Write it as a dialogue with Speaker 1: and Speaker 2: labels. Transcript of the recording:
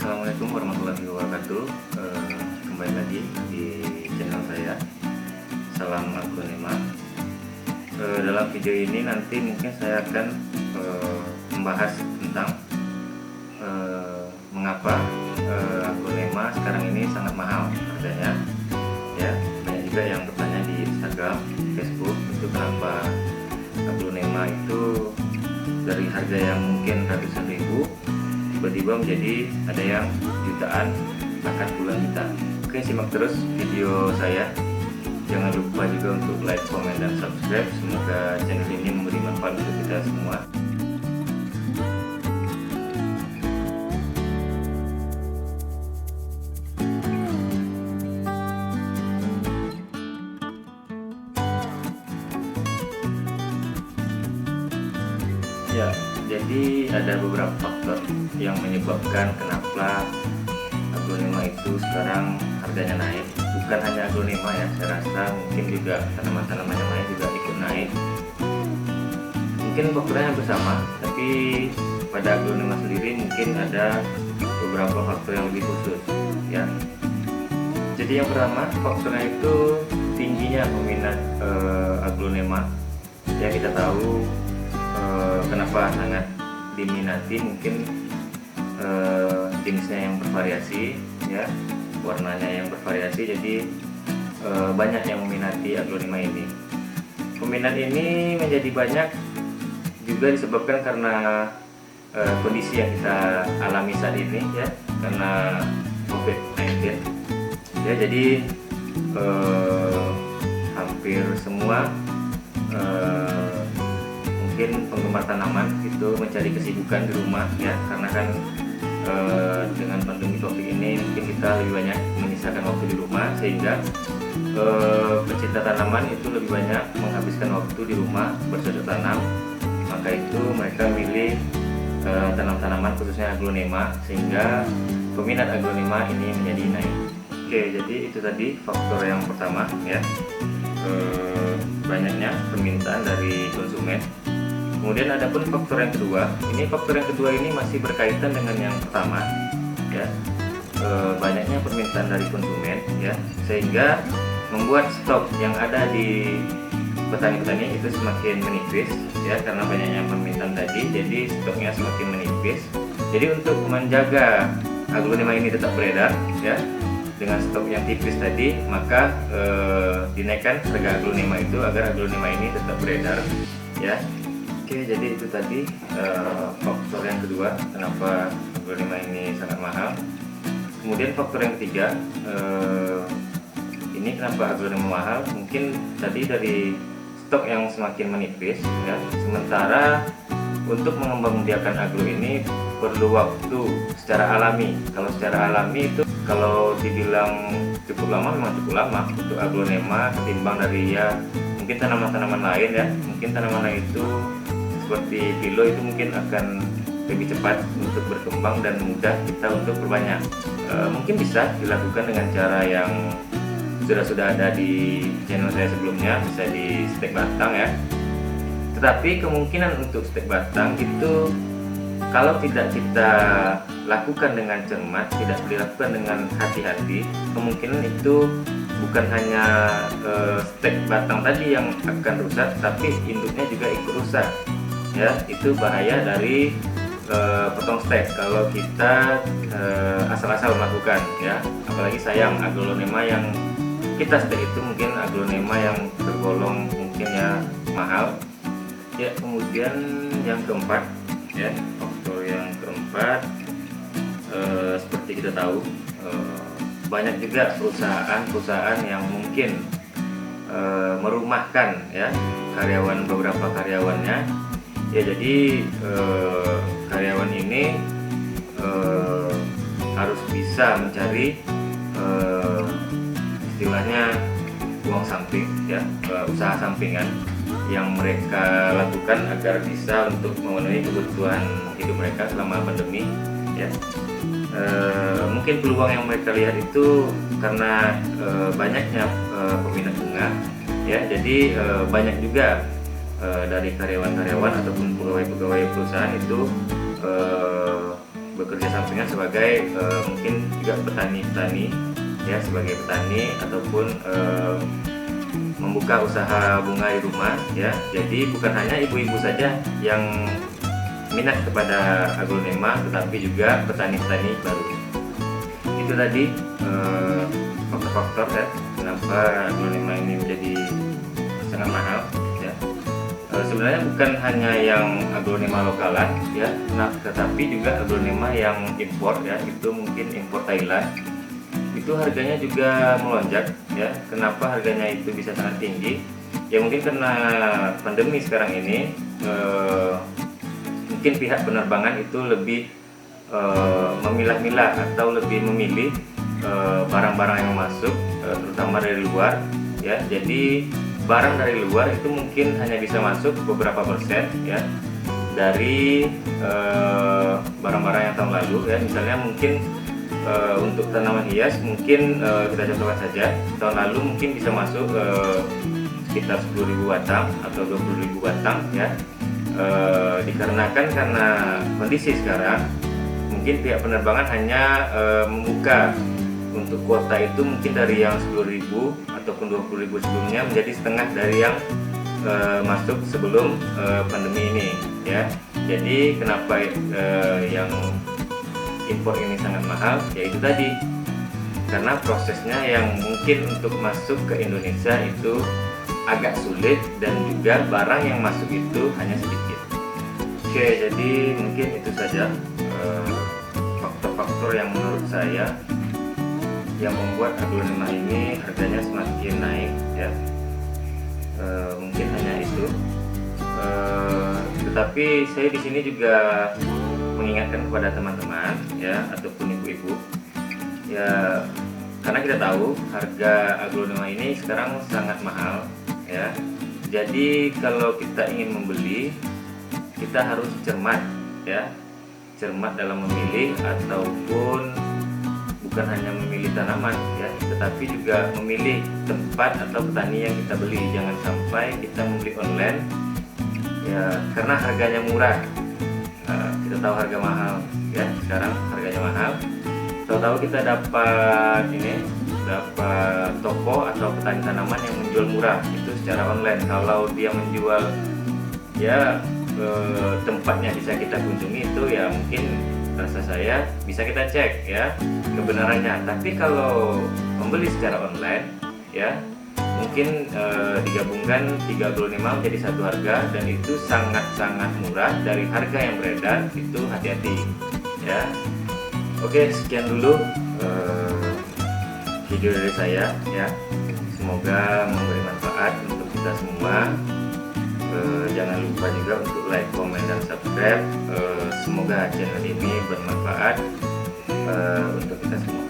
Speaker 1: Assalamualaikum warahmatullahi wabarakatuh. Kembali lagi di channel saya, Salam Aglonema. Dalam video ini nanti mungkin saya akan membahas tentang mengapa Aglonema sekarang ini sangat mahal harganya. Ya, banyak juga yang bertanya di Instagram, Facebook, itu kenapa Aglonema itu dari harga yang mungkin ratusan ribu tiba-tiba menjadi ada yang jutaan, bahkan puluhan juta. Oke, simak terus video saya. Jangan lupa juga untuk like, komen, dan subscribe. Semoga channel ini memberi manfaat untuk kita semua. Ya, jadi ada beberapa faktor yang menyebabkan kenapa Aglonema itu sekarang harganya naik. Bukan hanya Aglonema ya, saya rasa mungkin juga tanaman-tanaman yang lain juga ikut naik. Mungkin faktornya hampir sama, tapi pada Aglonema sendiri mungkin ada beberapa faktor yang lebih khusus ya. Jadi yang pertama, faktornya itu tingginya peminat Aglonema. Ya, kita tahu kenapa sangat diminati, mungkin jenisnya yang bervariasi ya, warnanya yang bervariasi, jadi banyak yang meminati Aglonema ini. Peminat ini menjadi banyak juga disebabkan karena kondisi yang kita alami saat ini ya, karena COVID-19 ya. Jadi hampir semua mungkin penggemar tanaman itu mencari kesibukan di rumah ya, karena kan dengan pandemi COVID ini mungkin kita lebih banyak menyisakan waktu di rumah, sehingga pecinta tanaman itu lebih banyak menghabiskan waktu di rumah bercocok tanam. Maka itu mereka milih tanam-tanaman khususnya Aglonema, sehingga peminat Aglonema ini menjadi naik. Oke, jadi itu tadi faktor yang pertama ya, banyaknya permintaan dari konsumen. Kemudian ada pun faktor yang kedua. Faktor yang kedua ini masih berkaitan dengan yang pertama ya, banyaknya permintaan dari konsumen ya, sehingga membuat stok yang ada di petani-petani itu semakin menipis ya, karena banyaknya permintaan tadi, jadi stoknya semakin menipis. Jadi untuk menjaga Aglonema ini tetap beredar ya, dengan stok yang tipis tadi, maka dinaikkan harga Aglonema itu agar Aglonema ini tetap beredar ya. Oke, jadi itu tadi faktor yang kedua kenapa Aglonema ini sangat mahal. Kemudian faktor yang ketiga, ini kenapa Aglonema mahal, mungkin tadi dari stok yang semakin menipis ya. Sementara untuk mengembangbiakan aglo ini perlu waktu secara alami. Kalau secara alami itu, kalau dibilang cukup lama, memang cukup lama untuk Aglonema ketimbang dari ya mungkin tanaman-tanaman lain ya. Mungkin tanaman lain itu seperti philo itu mungkin akan lebih cepat untuk berkembang dan mudah kita untuk berbanyak. Mungkin bisa dilakukan dengan cara yang sudah ada di channel saya sebelumnya, bisa di stek batang ya. Tetapi kemungkinan untuk stek batang itu kalau tidak kita lakukan dengan cermat, tidak dilakukan dengan hati-hati, kemungkinan itu bukan hanya stek batang tadi yang akan rusak, tapi induknya juga ikut rusak ya. Itu bahaya dari potong stek kalau kita asal-asal melakukan ya. Apalagi sayang Aglonema yang kita stek itu mungkin Aglonema yang tergolong mungkin ya mahal ya. Kemudian yang keempat ya, faktor yang keempat, seperti kita tahu banyak juga perusahaan yang mungkin merumahkan ya beberapa karyawannya ya. Jadi karyawan ini harus bisa mencari istilahnya uang samping ya, usaha sampingan yang mereka lakukan agar bisa untuk memenuhi kebutuhan hidup mereka selama pandemi ya. Mungkin peluang yang mereka lihat itu karena banyaknya peminat bunga ya. Jadi banyak juga dari karyawan-karyawan ataupun pegawai-pegawai perusahaan itu bekerja sampingan sebagai mungkin juga petani-petani ya, sebagai petani ataupun membuka usaha bunga di rumah ya. Jadi bukan hanya ibu-ibu saja yang minat kepada aglonema, tetapi juga petani-petani baru. Itu tadi faktor-faktor ya kenapa aglonema ini menjadi sangat mahal ya. Sebenarnya bukan hanya yang aglonema lokalan ya, tetapi juga aglonema yang impor ya, itu mungkin impor Thailand. Itu harganya juga melonjak ya. Kenapa harganya itu bisa sangat tinggi? Ya mungkin karena pandemi sekarang ini, mungkin pihak penerbangan itu lebih memilah-milah atau lebih memilih barang-barang yang masuk, terutama dari luar ya. Jadi barang dari luar itu mungkin hanya bisa masuk beberapa persen ya dari barang-barang yang tahun lalu ya. Misalnya mungkin untuk tanaman hias mungkin kita contohkan saja, tahun lalu mungkin bisa masuk sekitar 10.000 batang atau 20.000 batang ya. Dikarenakan karena kondisi sekarang mungkin pihak penerbangan hanya membuka untuk kuota itu mungkin dari yang 10.000 ataupun 20.000 sebelumnya menjadi setengah dari yang masuk sebelum pandemi ini ya. Jadi kenapa yang impor ini sangat mahal, yaitu tadi karena prosesnya yang mungkin untuk masuk ke Indonesia itu agak sulit dan juga barang yang masuk itu hanya sedikit. Oke, jadi mungkin itu saja faktor-faktor yang menurut saya yang membuat aglonema ini harganya semakin naik ya. Mungkin hanya itu. Tetapi saya di sini juga mengingatkan kepada teman-teman ya ataupun ibu-ibu ya, karena kita tahu harga aglonema ini sekarang sangat mahal ya. Jadi kalau kita ingin membeli, kita harus cermat ya, cermat dalam memilih, ataupun bukan hanya memilih tanaman ya, tetapi juga memilih tempat atau petani yang kita beli. Jangan sampai kita membeli online ya karena harganya murah. Kita tahu harga mahal ya, sekarang harganya mahal. Tahu-tahu kita dapat toko atau petani tanaman yang menjual murah itu secara online. Kalau dia menjual ya tempatnya bisa kita kunjungi, itu ya mungkin rasa saya bisa kita cek ya kebenarannya. Tapi kalau membeli secara online ya mungkin digabungkan 3 aglonema menjadi satu harga, dan itu sangat-sangat murah dari harga yang beredar. Itu hati-hati ya. Oke, sekian dulu video dari saya ya, semoga memberi manfaat untuk kita semua. Jangan lupa juga untuk like, komen, dan subscribe. Semoga channel ini bermanfaat untuk kita semua.